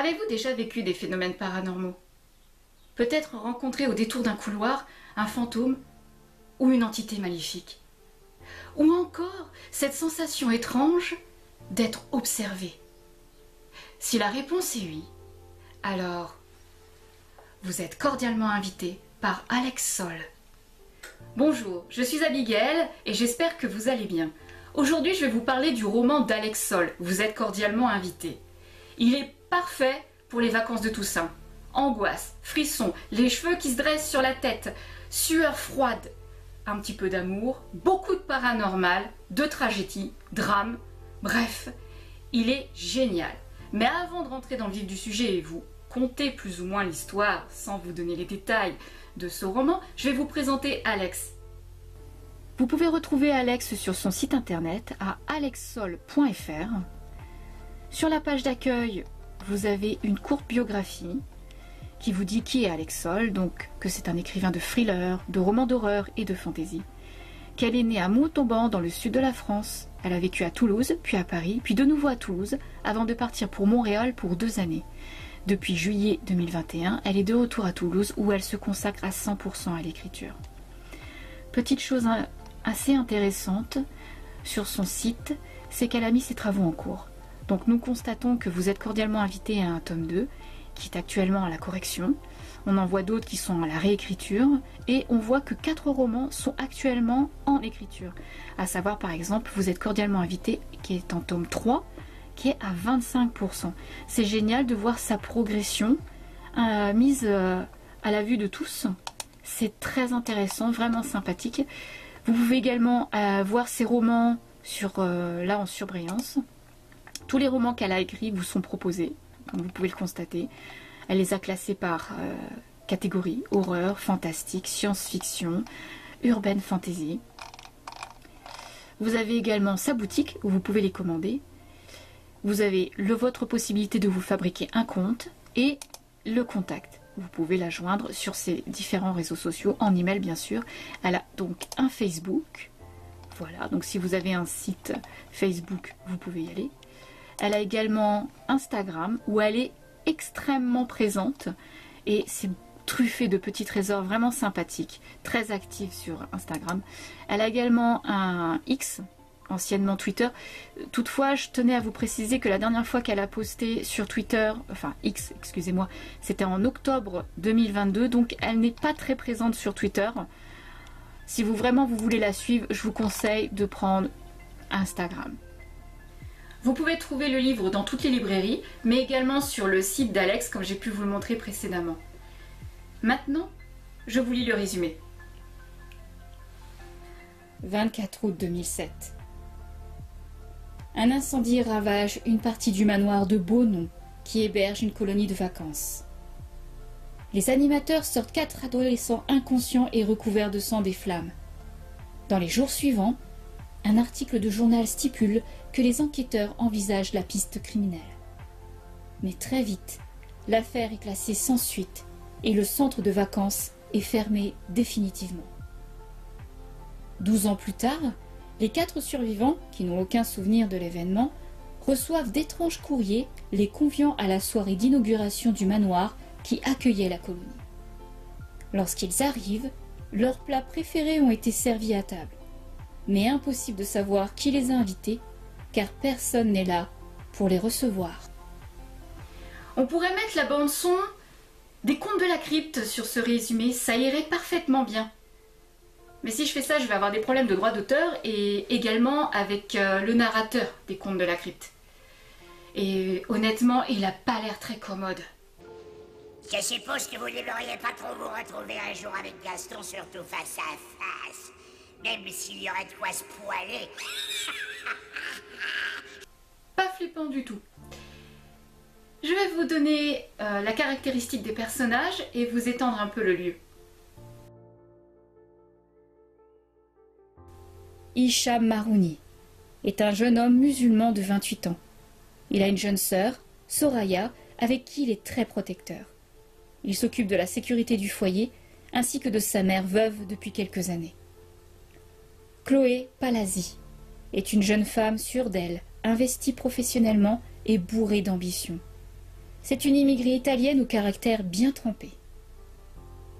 Avez-vous déjà vécu des phénomènes paranormaux? Peut-être rencontré au détour d'un couloir un fantôme ou une entité maléfique? Ou encore cette sensation étrange d'être observé? Si la réponse est oui, alors vous êtes cordialement invité par Alex Sol. Bonjour, je suis Abigail et j'espère que vous allez bien. Aujourd'hui, je vais vous parler du roman d'Alex Sol, Vous êtes cordialement invité. Il est parfait pour les vacances de Toussaint. Angoisse, frissons, les cheveux qui se dressent sur la tête, sueur froide, un petit peu d'amour, beaucoup de paranormal, de tragédie, drame, bref, il est génial. Mais avant de rentrer dans le vif du sujet et vous conter plus ou moins l'histoire sans vous donner les détails de ce roman, je vais vous présenter Alex. Vous pouvez retrouver Alex sur son site internet à alexsol.fr. Sur la page d'accueil, vous avez une courte biographie qui vous dit qui est Alex Sol, donc que c'est un écrivain de thriller, de romans d'horreur et de fantasy, qu'elle est née à Montauban dans le sud de la France. Elle a vécu à Toulouse, puis à Paris, puis de nouveau à Toulouse, avant de partir pour Montréal pour 2 années. Depuis juillet 2021, elle est de retour à Toulouse où elle se consacre à 100% à l'écriture. Petite chose assez intéressante sur son site, c'est qu'elle a mis ses travaux en cours. Donc nous constatons que vous êtes cordialement invité à un tome 2 qui est actuellement à la correction. On en voit d'autres qui sont à la réécriture et on voit que 4 romans sont actuellement en écriture. À savoir par exemple Vous êtes cordialement invité qui est en tome 3 qui est à 25%. C'est génial de voir sa progression mise à la vue de tous. C'est très intéressant, vraiment sympathique. Vous pouvez également voir ses romans là en surbrillance. Tous les romans qu'elle a écrits vous sont proposés, comme vous pouvez le constater. Elle les a classés par catégorie horreur, fantastique, science-fiction, urban fantasy. Vous avez également sa boutique où vous pouvez les commander. Vous avez votre possibilité de vous fabriquer un compte et le contact. Vous pouvez la joindre sur ses différents réseaux sociaux, en email bien sûr. Elle a donc un Facebook. Voilà, donc si vous avez un site Facebook, vous pouvez y aller. Elle a également Instagram où elle est extrêmement présente et c'est truffé de petits trésors vraiment sympathiques, très active sur Instagram. Elle a également un X, anciennement Twitter. Toutefois, je tenais à vous préciser que la dernière fois qu'elle a posté sur Twitter, enfin X, excusez-moi, c'était en octobre 2022, donc elle n'est pas très présente sur Twitter. Si vous voulez la suivre, je vous conseille de prendre Instagram. Vous pouvez trouver le livre dans toutes les librairies, mais également sur le site d'Alex, comme j'ai pu vous le montrer précédemment. Maintenant, je vous lis le résumé. 24 août 2007. Un incendie ravage une partie du manoir de Beaunon, qui héberge une colonie de vacances. Les animateurs sortent 4 adolescents inconscients et recouverts de sang des flammes. Dans les jours suivants, un article de journal stipule que les enquêteurs envisagent la piste criminelle. Mais très vite, l'affaire est classée sans suite et le centre de vacances est fermé définitivement. 12 ans plus tard, les 4 survivants, qui n'ont aucun souvenir de l'événement, reçoivent d'étranges courriers les conviant à la soirée d'inauguration du manoir qui accueillait la colonie. Lorsqu'ils arrivent, leurs plats préférés ont été servis à table. Mais impossible de savoir qui les a invités, car personne n'est là pour les recevoir. On pourrait mettre la bande-son des Contes de la Crypte sur ce résumé, ça irait parfaitement bien. Mais si je fais ça, je vais avoir des problèmes de droit d'auteur et également avec le narrateur des Contes de la Crypte. Et honnêtement, il n'a pas l'air très commode. Je suppose que vous n'aimeriez pas trop vous retrouver un jour avec Gaston, surtout face à face. Même s'il y aurait de quoi se poiler. Pas flippant du tout. Je vais vous donner la caractéristique des personnages et vous étendre un peu le lieu. Hicham Marouni est un jeune homme musulman de 28 ans. Il a une jeune sœur, Soraya, avec qui il est très protecteur. Il s'occupe de la sécurité du foyer ainsi que de sa mère veuve depuis quelques années. Chloé Palazzi est une jeune femme sûre d'elle, investie professionnellement et bourrée d'ambition. C'est une immigrée italienne au caractère bien trempé.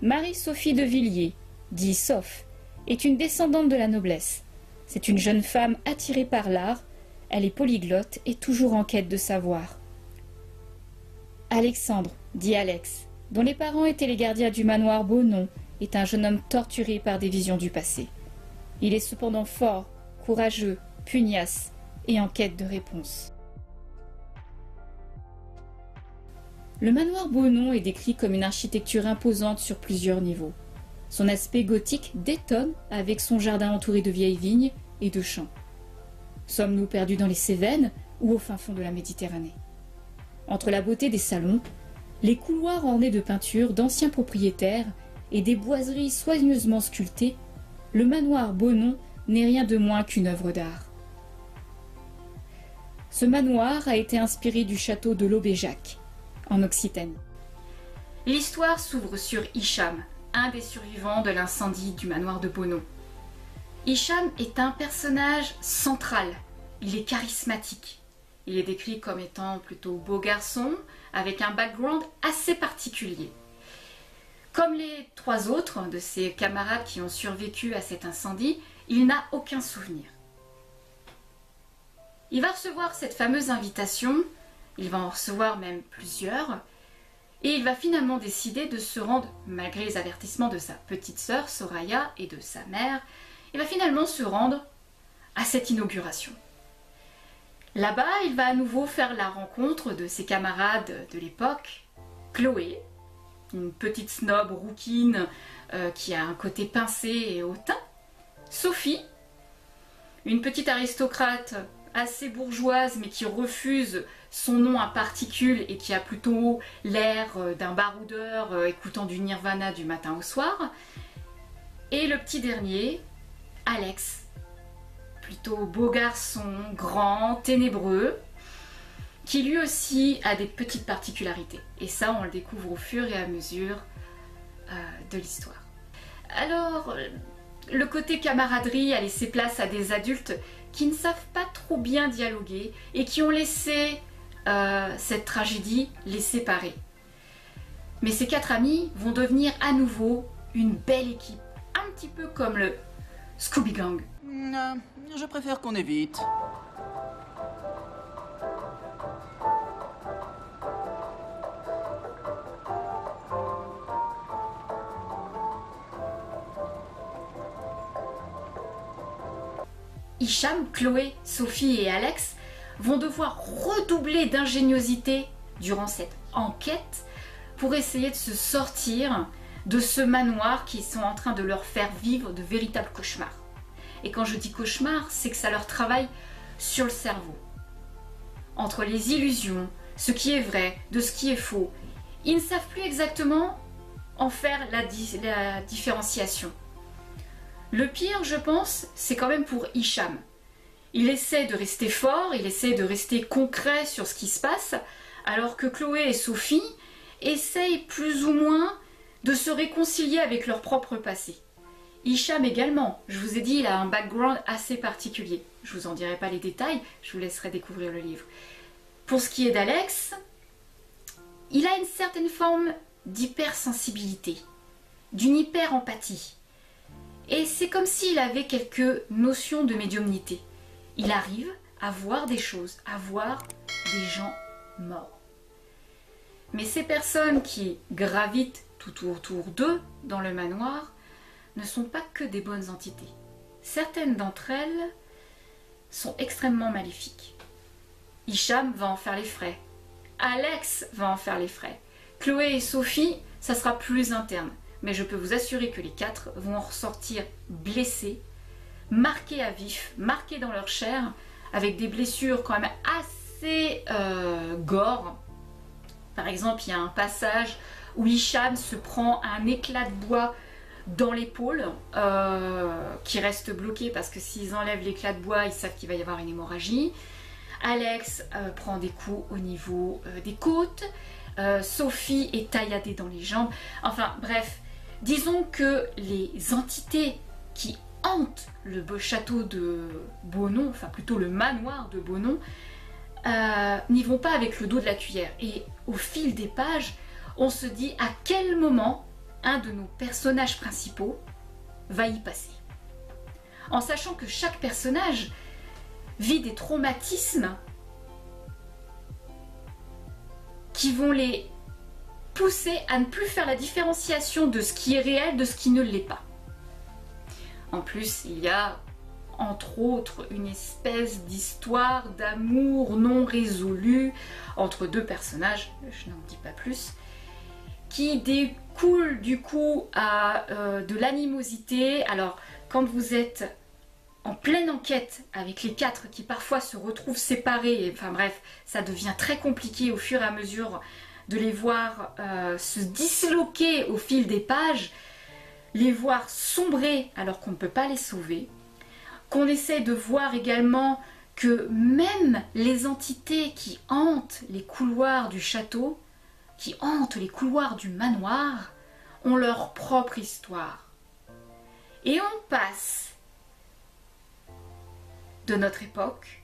Marie-Sophie de Villiers, dit Soph, est une descendante de la noblesse. C'est une jeune femme attirée par l'art, elle est polyglotte et toujours en quête de savoir. Alexandre, dit Alex, dont les parents étaient les gardiens du manoir Beaunon, est un jeune homme torturé par des visions du passé. Il est cependant fort, courageux, pugnace et en quête de réponse. Le manoir Beaunon est décrit comme une architecture imposante sur plusieurs niveaux. Son aspect gothique détonne avec son jardin entouré de vieilles vignes et de champs. Sommes-nous perdus dans les Cévennes ou au fin fond de la Méditerranée? Entre la beauté des salons, les couloirs ornés de peintures d'anciens propriétaires et des boiseries soigneusement sculptées, le manoir Beaunon n'est rien de moins qu'une œuvre d'art. Ce manoir a été inspiré du château de l'Aubéjac, en Occitanie. L'histoire s'ouvre sur Hicham, un des survivants de l'incendie du manoir de Beaunon. Hicham est un personnage central, il est charismatique. Il est décrit comme étant plutôt beau garçon, avec un background assez particulier. Comme les 3 autres de ses camarades qui ont survécu à cet incendie, il n'a aucun souvenir. Il va recevoir cette fameuse invitation, il va en recevoir même plusieurs, et il va finalement décider de se rendre, malgré les avertissements de sa petite sœur Soraya et de sa mère, il va finalement se rendre à cette inauguration. Là-bas, il va à nouveau faire la rencontre de ses camarades de l'époque, Chloé, une petite snob rouquine qui a un côté pincé et hautain, Sophie, une petite aristocrate assez bourgeoise mais qui refuse son nom à particules et qui a plutôt l'air d'un baroudeur écoutant du Nirvana du matin au soir, et le petit dernier, Alex, plutôt beau garçon, grand, ténébreux, qui lui aussi a des petites particularités. Et ça, on le découvre au fur et à mesure de l'histoire. Alors, le côté camaraderie a laissé place à des adultes qui ne savent pas trop bien dialoguer et qui ont laissé cette tragédie les séparer. Mais ces 4 amis vont devenir à nouveau une belle équipe, un petit peu comme le Scooby Gang. Je préfère qu'on évite. Hicham, Chloé, Sophie et Alex vont devoir redoubler d'ingéniosité durant cette enquête pour essayer de se sortir de ce manoir qui sont en train de leur faire vivre de véritables cauchemars. Et quand je dis cauchemar, c'est que ça leur travaille sur le cerveau. Entre les illusions, ce qui est vrai, de ce qui est faux, ils ne savent plus exactement en faire la différenciation. Le pire, je pense, c'est quand même pour Hicham. Il essaie de rester fort, il essaie de rester concret sur ce qui se passe, alors que Chloé et Sophie essayent plus ou moins de se réconcilier avec leur propre passé. Hicham également, je vous ai dit, il a un background assez particulier. Je vous en dirai pas les détails, je vous laisserai découvrir le livre. Pour ce qui est d'Alex, il a une certaine forme d'hypersensibilité, d'une hyper-empathie. Et c'est comme s'il avait quelques notions de médiumnité. Il arrive à voir des choses, à voir des gens morts. Mais ces personnes qui gravitent tout autour d'eux dans le manoir ne sont pas que des bonnes entités. Certaines d'entre elles sont extrêmement maléfiques. Hicham va en faire les frais. Alex va en faire les frais. Chloé et Sophie, ça sera plus interne. Mais je peux vous assurer que les 4 vont en ressortir blessés, marqués à vif, marqués dans leur chair, avec des blessures quand même assez gore. Par exemple, il y a un passage où Hicham se prend un éclat de bois dans l'épaule qui reste bloqué parce que s'ils enlèvent l'éclat de bois, ils savent qu'il va y avoir une hémorragie. Alex prend des coups au niveau des côtes. Sophie est tailladée dans les jambes. Enfin bref, disons que les entités qui hantent le beau château de Beaunon, enfin plutôt le manoir de Beaunon, n'y vont pas avec le dos de la cuillère. Et au fil des pages, on se dit à quel moment un de nos personnages principaux va y passer. En sachant que chaque personnage vit des traumatismes qui vont les pousser à ne plus faire la différenciation de ce qui est réel de ce qui ne l'est pas. En plus, il y a entre autres une espèce d'histoire d'amour non résolue entre deux personnages, je n'en dis pas plus, qui découle du coup à de l'animosité. Alors quand vous êtes en pleine enquête avec les quatre qui parfois se retrouvent séparés, et, enfin bref, ça devient très compliqué au fur et à mesure de les voir se disloquer au fil des pages, les voir sombrer alors qu'on ne peut pas les sauver, qu'on essaie de voir également que même les entités qui hantent les couloirs du château, qui hantent les couloirs du manoir, ont leur propre histoire. Et on passe de notre époque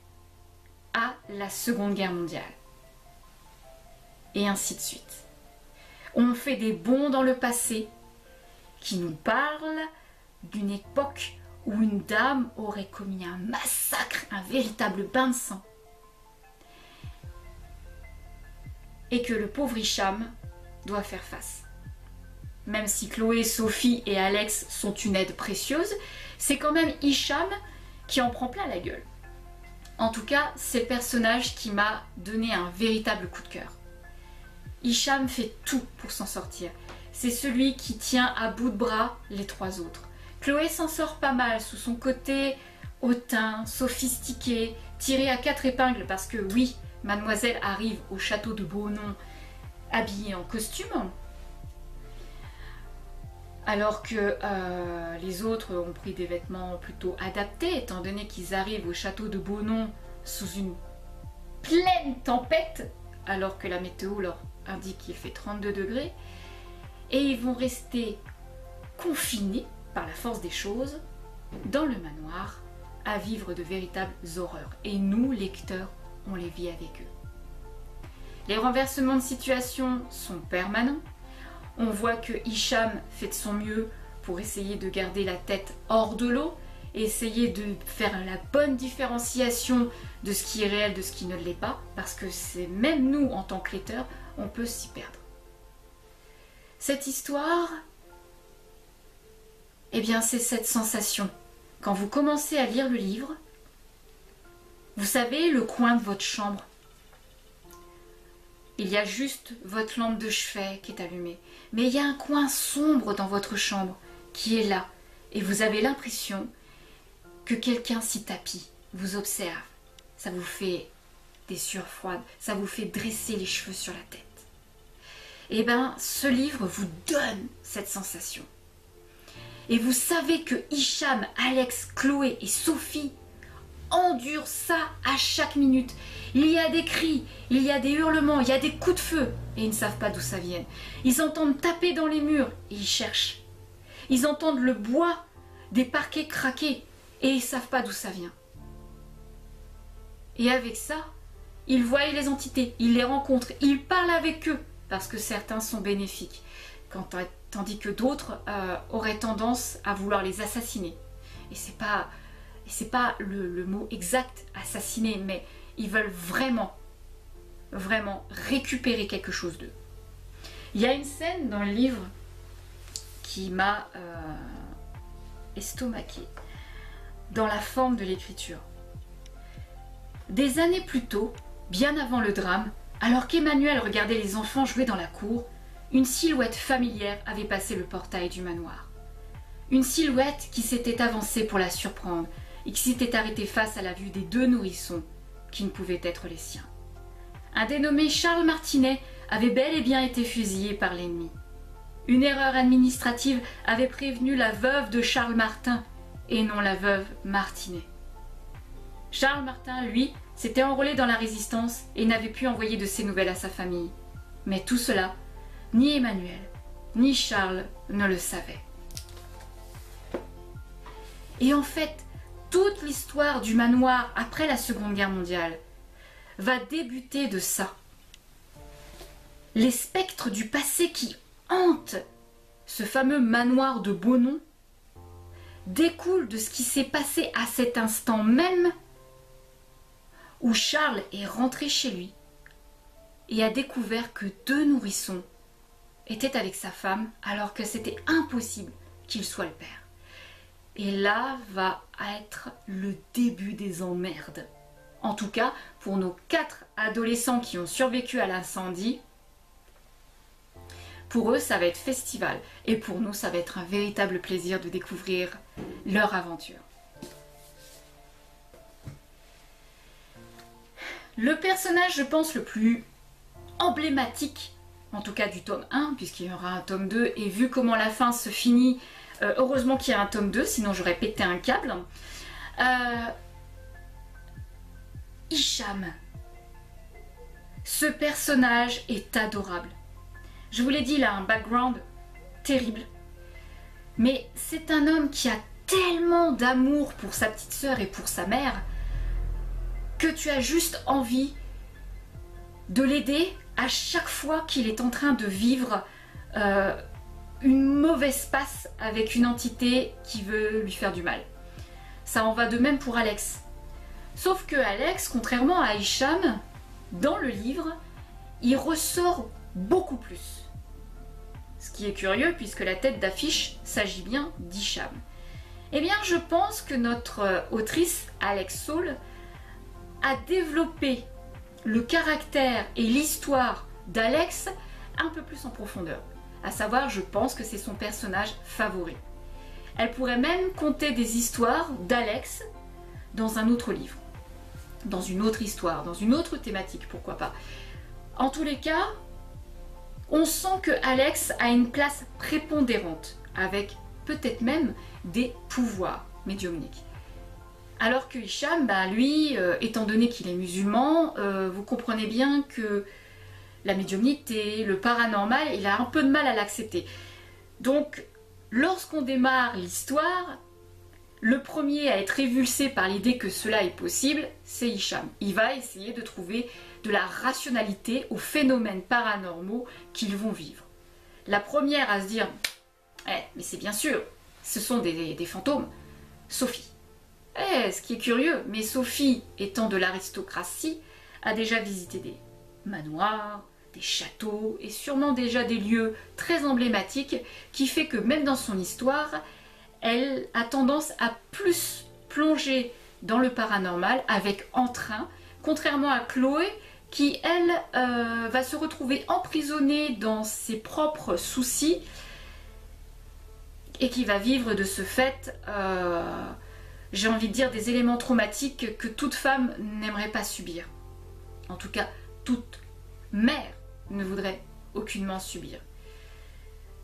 à la Seconde Guerre mondiale. Et ainsi de suite. On fait des bonds dans le passé qui nous parlent d'une époque où une dame aurait commis un massacre, un véritable bain de sang. Et que le pauvre Hicham doit faire face. Même si Chloé, Sophie et Alex sont une aide précieuse, c'est quand même Hicham qui en prend plein la gueule. En tout cas, c'est le personnage qui m'a donné un véritable coup de cœur. Hicham fait tout pour s'en sortir. C'est celui qui tient à bout de bras les trois autres. Chloé s'en sort pas mal sous son côté hautain, sophistiqué, tiré à quatre épingles parce que oui, mademoiselle arrive au château de Beaunon habillée en costume. Alors que les autres ont pris des vêtements plutôt adaptés, étant donné qu'ils arrivent au château de Beaunon sous une pleine tempête, alors que la météo leur indique qu'il fait 32 degrés, et ils vont rester confinés par la force des choses dans le manoir à vivre de véritables horreurs. Et nous, lecteurs, on les vit avec eux. Les renversements de situation sont permanents. On voit que Hicham fait de son mieux pour essayer de garder la tête hors de l'eau, essayer de faire la bonne différenciation de ce qui est réel de ce qui ne l'est pas, parce que c'est même nous, en tant que lecteurs, on peut s'y perdre. Cette histoire, eh bien c'est cette sensation. Quand vous commencez à lire le livre, vous savez, le coin de votre chambre, il y a juste votre lampe de chevet qui est allumée. Mais il y a un coin sombre dans votre chambre qui est là. Et vous avez l'impression que quelqu'un s'y tapit, vous observe. Ça vous fait des sueurs froides, ça vous fait dresser les cheveux sur la tête. Et bien, ce livre vous donne cette sensation. Et vous savez que Hicham, Alex, Chloé et Sophie endurent ça à chaque minute. Il y a des cris, il y a des hurlements, il y a des coups de feu. Et ils ne savent pas d'où ça vient. Ils entendent taper dans les murs et ils cherchent. Ils entendent le bois des parquets craquer et ils ne savent pas d'où ça vient. Et avec ça, ils voient les entités, ils les rencontrent, ils parlent avec eux parce que certains sont bénéfiques, tandis que d'autres auraient tendance à vouloir les assassiner. Et c'est pas le mot exact, assassiner, mais ils veulent vraiment récupérer quelque chose d'eux. Il y a une scène dans le livre qui m'a estomaqué dans la forme de l'écriture. Des années plus tôt, bien avant le drame, alors qu'Emmanuel regardait les enfants jouer dans la cour, une silhouette familière avait passé le portail du manoir. Une silhouette qui s'était avancée pour la surprendre et qui s'était arrêtée face à la vue des deux nourrissons qui ne pouvaient être les siens. Un dénommé Charles Martinet avait bel et bien été fusillé par l'ennemi. Une erreur administrative avait prévenu la veuve de Charles Martin et non la veuve Martinet. Charles Martin, lui, s'était enrôlé dans la résistance et n'avait pu envoyer de ses nouvelles à sa famille. Mais tout cela, ni Emmanuel, ni Charles ne le savaient. Et en fait, toute l'histoire du manoir après la Seconde Guerre mondiale va débuter de ça. Les spectres du passé qui hantent ce fameux manoir de Beaunon découlent de ce qui s'est passé à cet instant même où Charles est rentré chez lui et a découvert que 2 nourrissons étaient avec sa femme alors que c'était impossible qu'il soit le père. Et là va être le début des emmerdes. En tout cas, pour nos 4 adolescents qui ont survécu à l'incendie, pour eux, ça va être festival. Et pour nous, ça va être un véritable plaisir de découvrir leur aventure. Le personnage, je pense, le plus emblématique, en tout cas du tome 1, puisqu'il y aura un tome 2, et vu comment la fin se finit, heureusement qu'il y a un tome 2, sinon j'aurais pété un câble. Hicham. Ce personnage est adorable. Je vous l'ai dit, il a un background terrible. Mais c'est un homme qui a tellement d'amour pour sa petite sœur et pour sa mère que tu as juste envie de l'aider à chaque fois qu'il est en train de vivre une mauvaise passe avec une entité qui veut lui faire du mal. Ça en va de même pour Alex. Sauf que Alex, contrairement à Hicham, dans le livre, il ressort beaucoup plus. Ce qui est curieux puisque la tête d'affiche s'agit bien d'Hicham. Eh bien, je pense que notre autrice, Alex Saul, a développé le caractère et l'histoire d'Alex un peu plus en profondeur. À savoir, je pense que c'est son personnage favori. Elle pourrait même conter des histoires d'Alex dans un autre livre, dans une autre histoire, dans une autre thématique, pourquoi pas. En tous les cas, on sent que Alex a une place prépondérante, avec peut-être même des pouvoirs médiumniques. Alors que Hicham, lui, étant donné qu'il est musulman, vous comprenez bien que la médiumnité, le paranormal, il a un peu de mal à l'accepter. Donc, lorsqu'on démarre l'histoire, le premier à être révulsé par l'idée que cela est possible, c'est Hicham. Il va essayer de trouver de la rationalité aux phénomènes paranormaux qu'ils vont vivre. La première à se dire « mais c'est bien sûr, ce sont des fantômes », Sophie. Ce qui est curieux, mais Sophie, étant de l'aristocratie, a déjà visité des manoirs, des châteaux et sûrement déjà des lieux très emblématiques qui fait que même dans son histoire, elle a tendance à plus plonger dans le paranormal avec entrain, contrairement à Chloé qui, elle, va se retrouver emprisonnée dans ses propres soucis et qui va vivre de ce fait, j'ai envie de dire, des éléments traumatiques que toute femme n'aimerait pas subir. En tout cas, toute mère ne voudrait aucunement subir.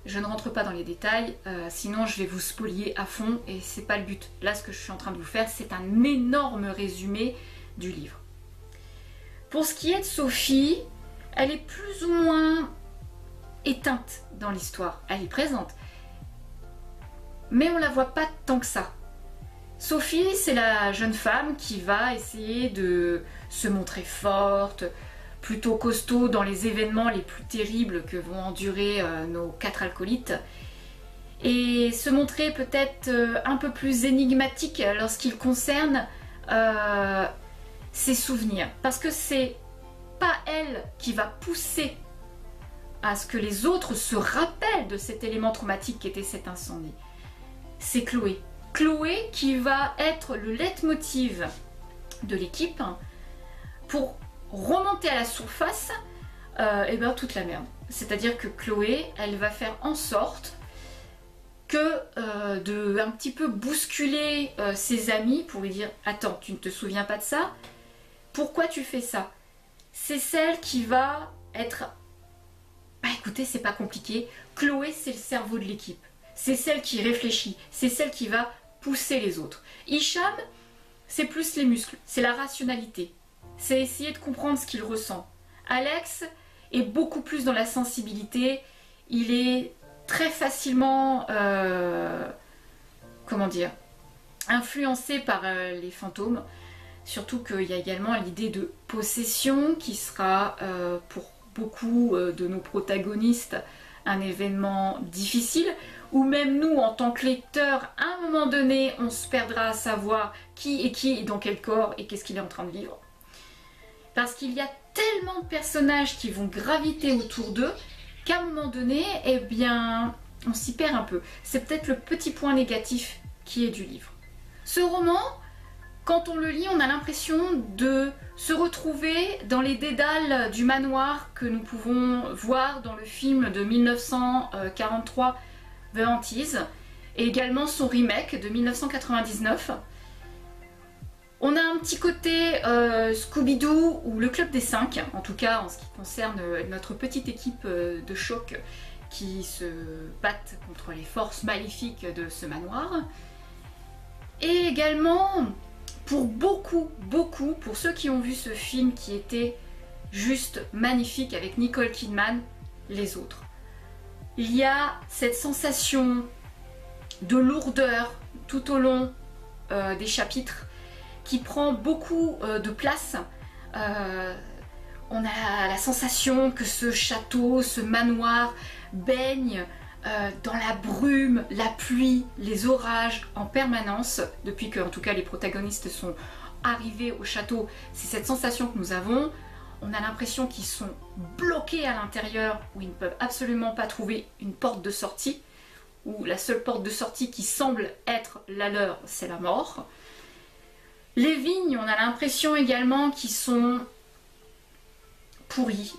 Je ne rentre pas dans les détails, sinon je vais vous spolier à fond et c'est pas le but. Là, ce que je suis en train de vous faire, c'est un énorme résumé du livre. Pour ce qui est de Sophie, elle est plus ou moins éteinte dans l'histoire. Elle est présente, mais on la voit pas tant que ça. Sophie, c'est la jeune femme qui va essayer de se montrer forte, plutôt costaud dans les événements les plus terribles que vont endurer nos 4 alcoolites, et se montrer peut-être un peu plus énigmatique lorsqu'il concerne ses souvenirs, parce que c'est pas elle qui va pousser à ce que les autres se rappellent de cet élément traumatique qu'était cet incendie. C'est Chloé. Chloé qui va être le leitmotiv de l'équipe pour remonter à la surface toute la merde. C'est-à-dire que Chloé, elle va faire en sorte que de un petit peu bousculer ses amis pour lui dire « Attends, tu ne te souviens pas de ça? Pourquoi tu fais ça ?» C'est celle qui va être... écoutez, c'est pas compliqué. Chloé, c'est le cerveau de l'équipe. C'est celle qui réfléchit. C'est celle qui va pousser les autres. Hicham, c'est plus les muscles. C'est la rationalité. C'est essayer de comprendre ce qu'il ressent. Alex est beaucoup plus dans la sensibilité. Il est très facilement, influencé par les fantômes. Surtout qu'il y a également l'idée de possession qui sera pour beaucoup de nos protagonistes un événement difficile, où même nous en tant que lecteurs, à un moment donné, on se perdra à savoir qui est dans quel corps et qu'est-ce qu'il est en train de vivre. Parce qu'il y a tellement de personnages qui vont graviter autour d'eux qu'à un moment donné, eh bien, on s'y perd un peu. C'est peut-être le petit point négatif qui est du livre. Ce roman, quand on le lit, on a l'impression de se retrouver dans les dédales du manoir que nous pouvons voir dans le film de 1943, The Hauntings, et également son remake de 1999. On a un petit côté Scooby-Doo ou le Club des 5, en tout cas en ce qui concerne notre petite équipe de choc qui se battent contre les forces maléfiques de ce manoir. Et également, pour beaucoup, pour ceux qui ont vu ce film qui était juste magnifique avec Nicole Kidman, Les Autres. Il y a cette sensation de lourdeur tout au long des chapitres qui prend beaucoup de place. On a la sensation que ce château, ce manoir baigne dans la brume, la pluie, les orages en permanence, depuis que en tout cas les protagonistes sont arrivés au château. C'est cette sensation que nous avons. On a l'impression qu'ils sont bloqués à l'intérieur, où ils ne peuvent absolument pas trouver une porte de sortie, où la seule porte de sortie qui semble être la leur, c'est la mort. Les vignes, on a l'impression également qu'ils sont pourris.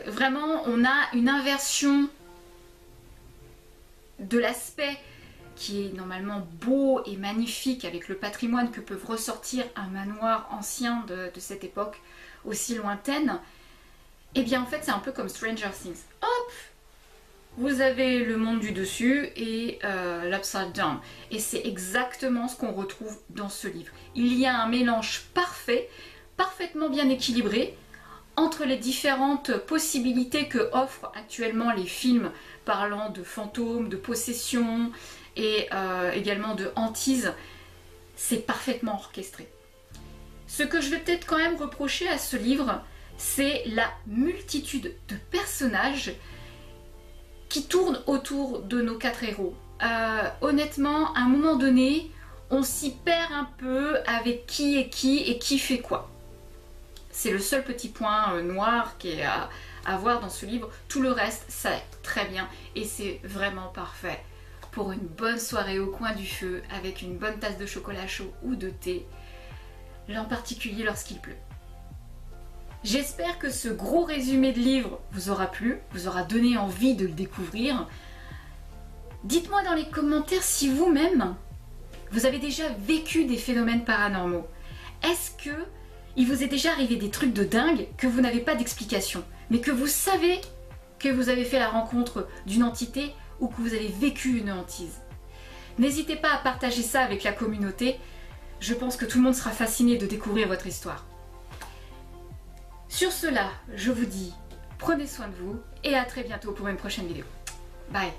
Vraiment, on a une inversion de l'aspect qui est normalement beau et magnifique avec le patrimoine que peuvent ressortir un manoir ancien de cette époque aussi lointaine. Et bien en fait c'est un peu comme Stranger Things. Hop, vous avez le monde du dessus et l'upside down. Et c'est exactement ce qu'on retrouve dans ce livre. Il y a un mélange parfait, parfaitement bien équilibré entre les différentes possibilités que offrent actuellement les films parlant de fantômes, de possession et également de hantise. C'est parfaitement orchestré. Ce que je vais peut-être quand même reprocher à ce livre, c'est la multitude de personnages qui tournent autour de nos 4 héros. Honnêtement, à un moment donné, on s'y perd un peu avec qui et qui fait quoi. C'est le seul petit point noir qui est à voir dans ce livre. Tout le reste, ça est très bien et c'est vraiment parfait pour une bonne soirée au coin du feu avec une bonne tasse de chocolat chaud ou de thé, en particulier lorsqu'il pleut. J'espère que ce gros résumé de livre vous aura plu, vous aura donné envie de le découvrir. Dites-moi dans les commentaires si vous-même, vous avez déjà vécu des phénomènes paranormaux. Est-ce que il vous est déjà arrivé des trucs de dingue que vous n'avez pas d'explication, mais que vous savez que vous avez fait la rencontre d'une entité ou que vous avez vécu une hantise? N'hésitez pas à partager ça avec la communauté. Je pense que tout le monde sera fasciné de découvrir votre histoire. Sur cela, je vous dis, prenez soin de vous et à très bientôt pour une prochaine vidéo. Bye!